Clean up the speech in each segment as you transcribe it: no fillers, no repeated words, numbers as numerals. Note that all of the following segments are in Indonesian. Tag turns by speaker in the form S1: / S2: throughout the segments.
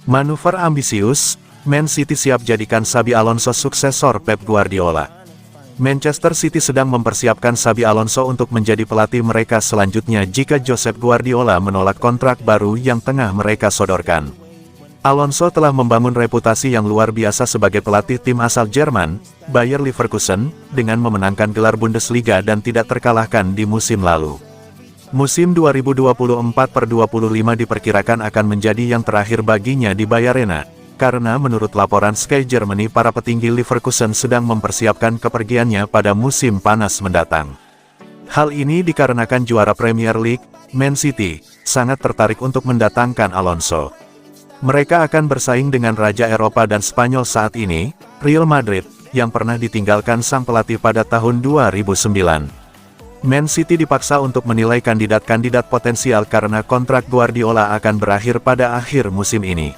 S1: Manuver ambisius, Man City siap jadikan Xabi Alonso suksesor Pep Guardiola. Manchester City sedang mempersiapkan Xabi Alonso untuk menjadi pelatih mereka selanjutnya jika Josep Guardiola menolak kontrak baru yang tengah mereka sodorkan. Alonso telah membangun reputasi yang luar biasa sebagai pelatih tim asal Jerman, Bayer Leverkusen, dengan memenangkan gelar Bundesliga dan tidak terkalahkan di musim lalu. Musim 2024-25 diperkirakan akan menjadi yang terakhir baginya di Bayarena, karena menurut laporan Sky Germany para petinggi Leverkusen sedang mempersiapkan kepergiannya pada musim panas mendatang. Hal ini dikarenakan juara Premier League, Man City, sangat tertarik untuk mendatangkan Alonso. Mereka akan bersaing dengan Raja Eropa dan Spanyol saat ini, Real Madrid, yang pernah ditinggalkan sang pelatih pada tahun 2009. Man City dipaksa untuk menilai kandidat-kandidat potensial karena kontrak Guardiola akan berakhir pada akhir musim ini.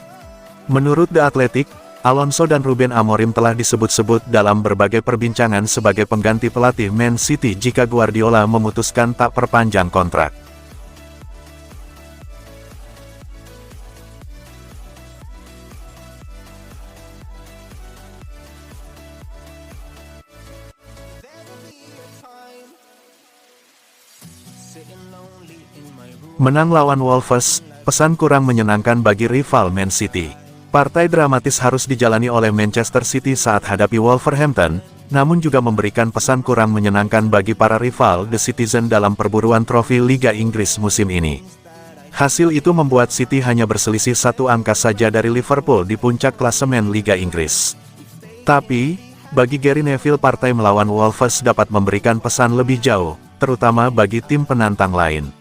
S1: Menurut The Athletic, Alonso dan Ruben Amorim telah disebut-sebut dalam berbagai perbincangan sebagai pengganti pelatih Man City jika Guardiola memutuskan tak perpanjang kontrak. Menang lawan Wolves, pesan kurang menyenangkan bagi rival Man City. Partai dramatis harus dijalani oleh Manchester City saat hadapi Wolverhampton, namun juga memberikan pesan kurang menyenangkan bagi para rival The Citizen dalam perburuan trofi Liga Inggris musim ini. Hasil itu membuat City hanya berselisih 1 angka saja dari Liverpool di puncak klasemen Liga Inggris. Tapi, bagi Gary Neville partai melawan Wolves dapat memberikan pesan lebih jauh, terutama bagi tim penantang lain.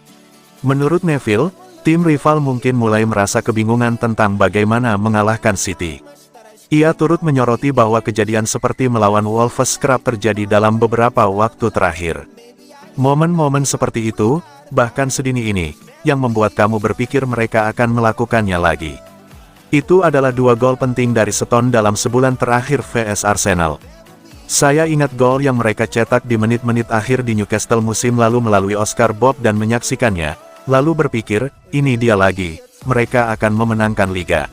S1: Menurut Neville, tim rival mungkin mulai merasa kebingungan tentang bagaimana mengalahkan City. Ia turut menyoroti bahwa kejadian seperti melawan Wolves kerap terjadi dalam beberapa waktu terakhir. Momen-momen seperti itu, bahkan sedini ini, yang membuat kamu berpikir mereka akan melakukannya lagi. Itu adalah 2 gol penting dari Stones dalam sebulan terakhir vs Arsenal. Saya ingat gol yang mereka cetak di menit-menit akhir di Newcastle musim lalu melalui Oscar Bob dan menyaksikannya. Lalu berpikir, ini dia lagi, mereka akan memenangkan liga.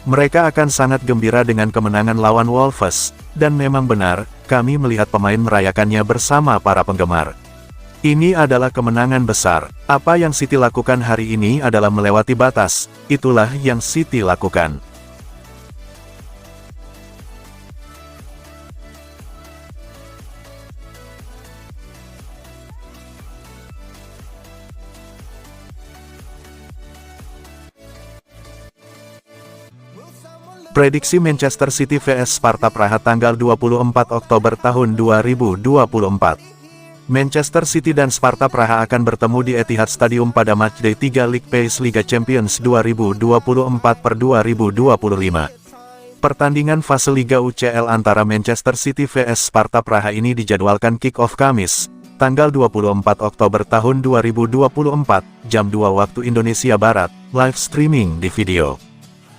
S1: Mereka akan sangat gembira dengan kemenangan lawan Wolves, dan memang benar, kami melihat pemain merayakannya bersama para penggemar. Ini adalah kemenangan besar. Apa yang City lakukan hari ini adalah melewati batas, itulah yang City lakukan. Prediksi Manchester City vs Sparta Praha tanggal 24 Oktober tahun 2024. Manchester City dan Sparta Praha akan bertemu di Etihad Stadium pada matchday 3 League Pace Liga Champions 2024-2025. Pertandingan fase Liga UCL antara Manchester City vs Sparta Praha ini dijadwalkan kick-off Kamis, tanggal 24 Oktober tahun 2024, jam 2 waktu Indonesia Barat, live streaming di video.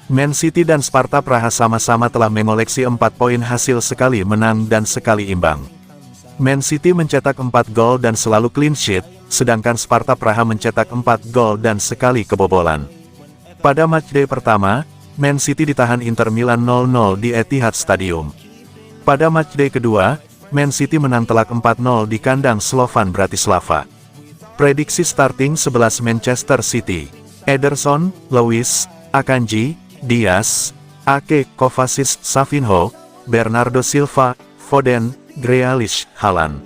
S1: Man City dan Sparta Praha sama-sama telah mengoleksi 4 poin hasil sekali menang dan sekali imbang. Man City mencetak 4 gol dan selalu clean sheet, sedangkan Sparta Praha mencetak 4 gol dan sekali kebobolan. Pada matchday pertama, Man City ditahan Inter Milan 0-0 di Etihad Stadium. Pada matchday kedua, Man City menang telak 4-0 di kandang Slovan Bratislava. Prediksi starting 11 Manchester City: Ederson, Lewis, Akanji, Diaz, Ake, Kovacic, Savinho, Bernardo Silva, Foden, Grealish, Haaland.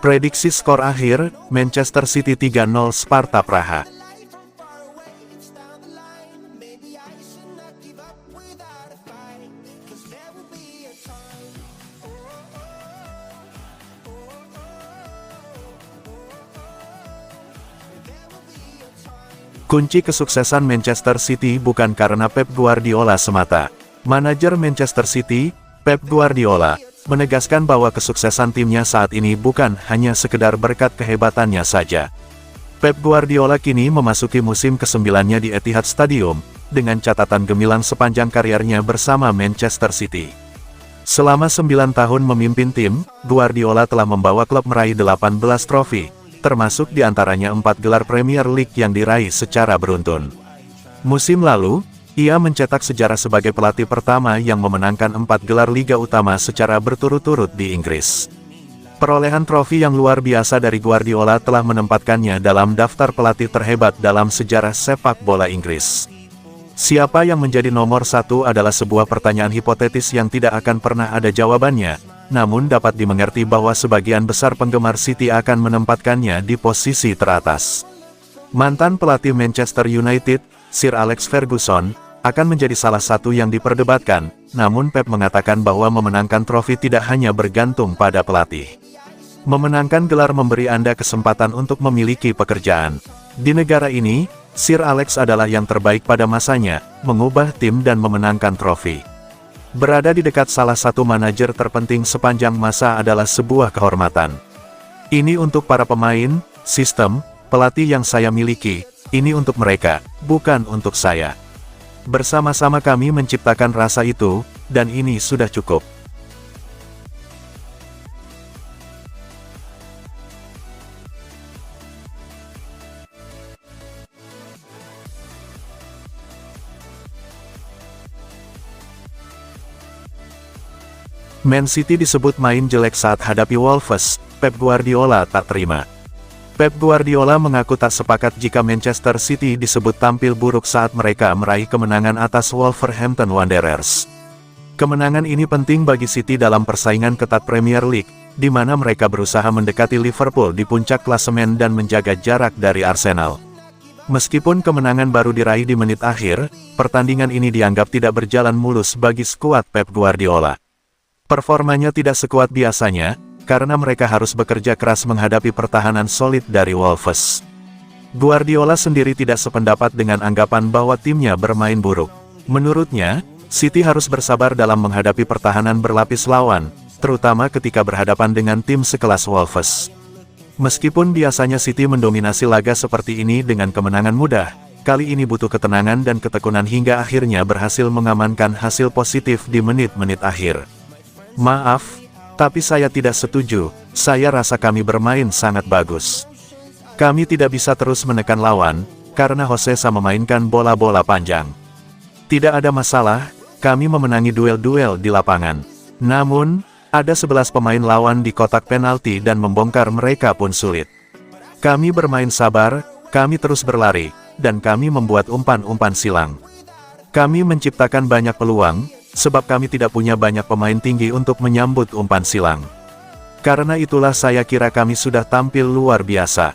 S1: Prediksi skor akhir, Manchester City 3-0 Sparta Praha. Kunci kesuksesan Manchester City bukan karena Pep Guardiola semata. Manajer Manchester City, Pep Guardiola, menegaskan bahwa kesuksesan timnya saat ini bukan hanya sekedar berkat kehebatannya saja. Pep Guardiola kini memasuki musim ke-9-nya di Etihad Stadium, dengan catatan gemilang sepanjang kariernya bersama Manchester City. Selama 9 tahun memimpin tim, Guardiola telah membawa klub meraih 18 trofi, termasuk diantaranya 4 gelar Premier League yang diraih secara beruntun. Musim lalu, Ia mencetak sejarah sebagai pelatih pertama yang memenangkan 4 gelar Liga Utama secara berturut-turut di Inggris. Perolehan trofi yang luar biasa dari Guardiola telah menempatkannya dalam daftar pelatih terhebat dalam sejarah sepak bola Inggris. Siapa yang menjadi nomor satu adalah sebuah pertanyaan hipotetis yang tidak akan pernah ada jawabannya, namun dapat dimengerti bahwa sebagian besar penggemar City akan menempatkannya di posisi teratas. Mantan pelatih Manchester United, Sir Alex Ferguson, akan menjadi salah satu yang diperdebatkan, namun Pep mengatakan bahwa memenangkan trofi tidak hanya bergantung pada pelatih. Memenangkan gelar memberi Anda kesempatan untuk memiliki pekerjaan. Di negara ini, Sir Alex adalah yang terbaik pada masanya, mengubah tim dan memenangkan trofi. Berada di dekat salah satu manajer terpenting sepanjang masa adalah sebuah kehormatan. Ini untuk para pemain, sistem, pelatih yang saya miliki, ini untuk mereka, bukan untuk saya. Bersama-sama kami menciptakan rasa itu, dan ini sudah cukup. Man City disebut main jelek saat hadapi Wolves, Pep Guardiola tak terima. Pep Guardiola mengaku tak sepakat jika Manchester City disebut tampil buruk saat mereka meraih kemenangan atas Wolverhampton Wanderers. Kemenangan ini penting bagi City dalam persaingan ketat Premier League, di mana mereka berusaha mendekati Liverpool di puncak klasemen dan menjaga jarak dari Arsenal. Meskipun kemenangan baru diraih di menit akhir, pertandingan ini dianggap tidak berjalan mulus bagi skuad Pep Guardiola. Performanya tidak sekuat biasanya, karena mereka harus bekerja keras menghadapi pertahanan solid dari Wolves. Guardiola sendiri tidak sependapat dengan anggapan bahwa timnya bermain buruk. Menurutnya, City harus bersabar dalam menghadapi pertahanan berlapis lawan, terutama ketika berhadapan dengan tim sekelas Wolves. Meskipun biasanya City mendominasi laga seperti ini dengan kemenangan mudah, kali ini butuh ketenangan dan ketekunan hingga akhirnya berhasil mengamankan hasil positif di menit-menit akhir. Maaf, tapi saya tidak setuju, saya rasa kami bermain sangat bagus. Kami tidak bisa terus menekan lawan, karena Josesa memainkan bola-bola panjang. Tidak ada masalah, kami memenangi duel-duel di lapangan. Namun, ada 11 pemain lawan di kotak penalti dan membongkar mereka pun sulit. Kami bermain sabar, kami terus berlari, dan kami membuat umpan-umpan silang. Kami menciptakan banyak peluang, sebab kami tidak punya banyak pemain tinggi untuk menyambut umpan silang. Karena itulah saya kira kami sudah tampil luar biasa.